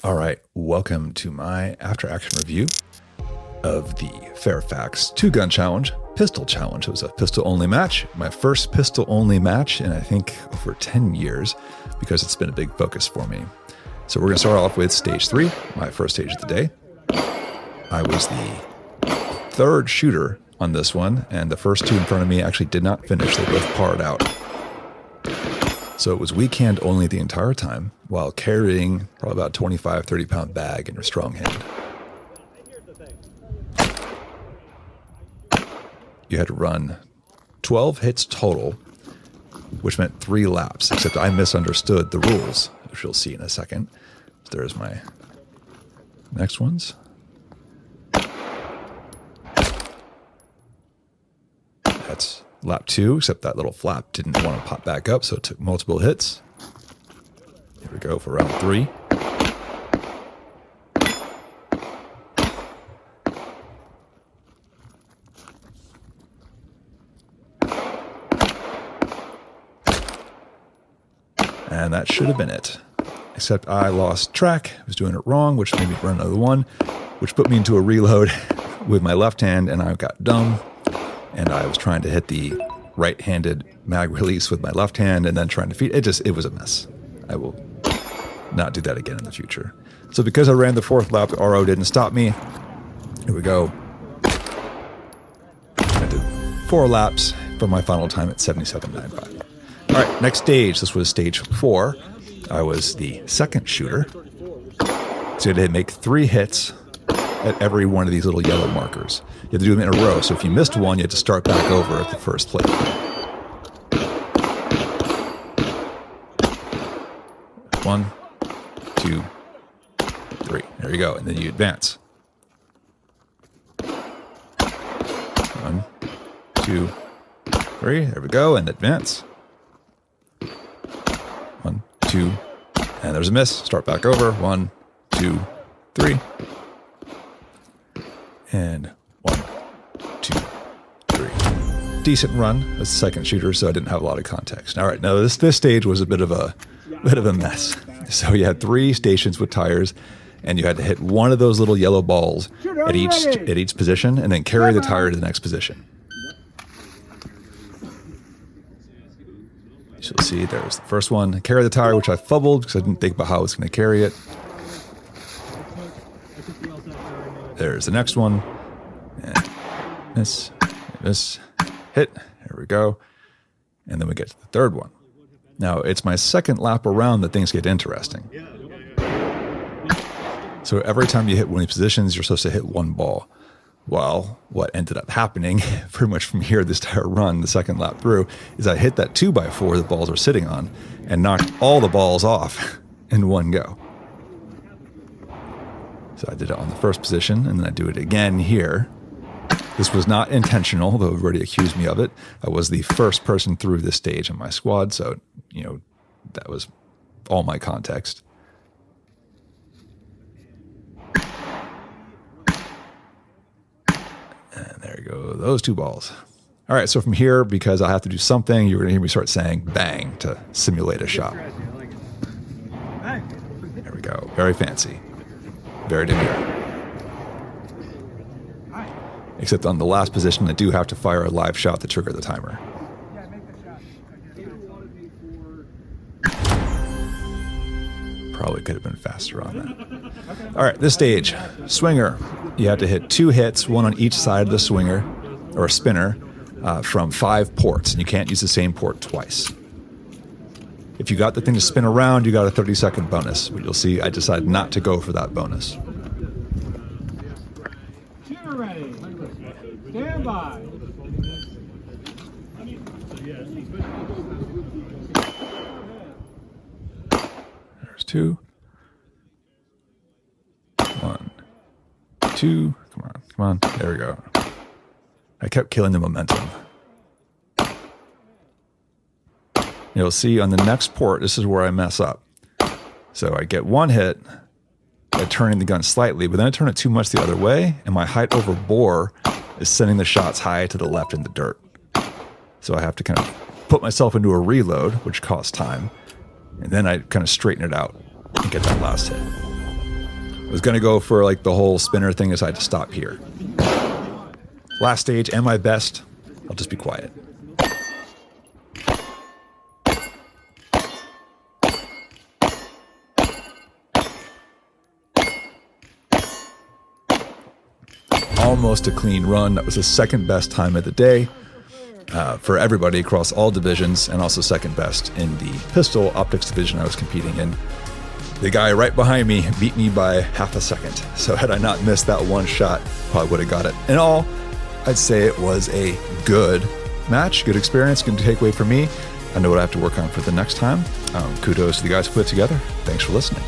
All right, welcome to my after-action review of the Fairfax 2-gun challenge, pistol challenge. It was a pistol-only match, my first pistol-only match in I think over 10 years, because it's been a big focus for me. So we're going to start off with stage 3, my first stage of the day. I was the third shooter on this one, and the first two in front of me actually did not finish. They both parred out. So it was weak hand only the entire time, while carrying probably about 25, 30-pound bag in your strong hand. You had to run 12 hits total, which meant 3 laps, except I misunderstood the rules, which you'll see in a second. So there's my next ones. That's lap 2, except that little flap didn't want to pop back up, so it took multiple hits. Here we go for round 3. And that should have been it. Except I lost track, was doing it wrong, which made me run another one, which put me into a reload with my left hand, and I got dumb. And I was trying to hit the right-handed mag release with my left hand and then trying to feed. It was a mess. I will not do that again in the future. So because I ran the 4th lap, the RO didn't stop me. Here we go. I did 4 laps for my final time at 77.95. All right, next stage. This was stage 4. I was the second shooter. So you had to make 3 hits at every one of these little yellow markers. You had to do them in a row, so if you missed one, you had to start back over at the first plate. 1, 2, 3. There you go, and then you advance. 1, 2, 3. There we go, and advance. 1, 2, and there's a miss. Start back over. 1, 2, 3. And 1, 2, 3. Decent run as a second shooter, so I didn't have a lot of context. All right, now this stage was a bit of a mess. So you had 3 stations with tires, and you had to hit one of those little yellow balls at each position, and then carry the tire to the next position. So you'll see there's the first one. Carry the tire, which I fumbled because I didn't think about how I was going to carry it. There's the next one. And this, hit. There we go. And then we get to the third one. Now, it's my second lap around that things get interesting. So every time you hit one of these positions, you're supposed to hit one ball. Well, what ended up happening, pretty much from here, this entire run, the second lap through, is I hit that 2x4 the balls are sitting on and knocked all the balls off in one go. So I did it on the first position, and then I do it again here. This was not intentional, though everybody accused me of it. I was the first person through this stage in my squad, so, that was all my context. And there you go, those 2 balls. All right, so from here, because I have to do something, you're going to hear me start saying bang to simulate a shot. There we go, very fancy. Very demure. Except on the last position, I do have to fire a live shot to trigger the timer. Probably could have been faster on that. All right, this stage, swinger. You have to hit 2 hits, one on each side of the swinger, or spinner, from 5 ports, and you can't use the same port twice. If you got the thing to spin around, you got a 30-second bonus. But you'll see I decided not to go for that bonus. Shooter ready. Stand by. There's 2. 1, 2. Come on. There we go. I kept killing the momentum. You'll see on the next port, this is where I mess up. So I get 1 hit by turning the gun slightly, but then I turn it too much the other way, and my height over bore is sending the shots high to the left in the dirt. So I have to kind of put myself into a reload, which costs time, and then I kind of straighten it out and get that last hit. I was going to go for like the whole spinner thing, decided to stop here. Last stage and my best, I'll just be quiet. Almost a clean run. That was the second best time of the day for everybody across all divisions, and also second best in the pistol optics division I was competing in. The guy right behind me beat me by half a second. So had I not missed that one shot, probably would have got it. In all, I'd say it was a good match, good experience, good takeaway for me. I know what I have to work on for the next time. Kudos to the guys who put it together. Thanks for listening.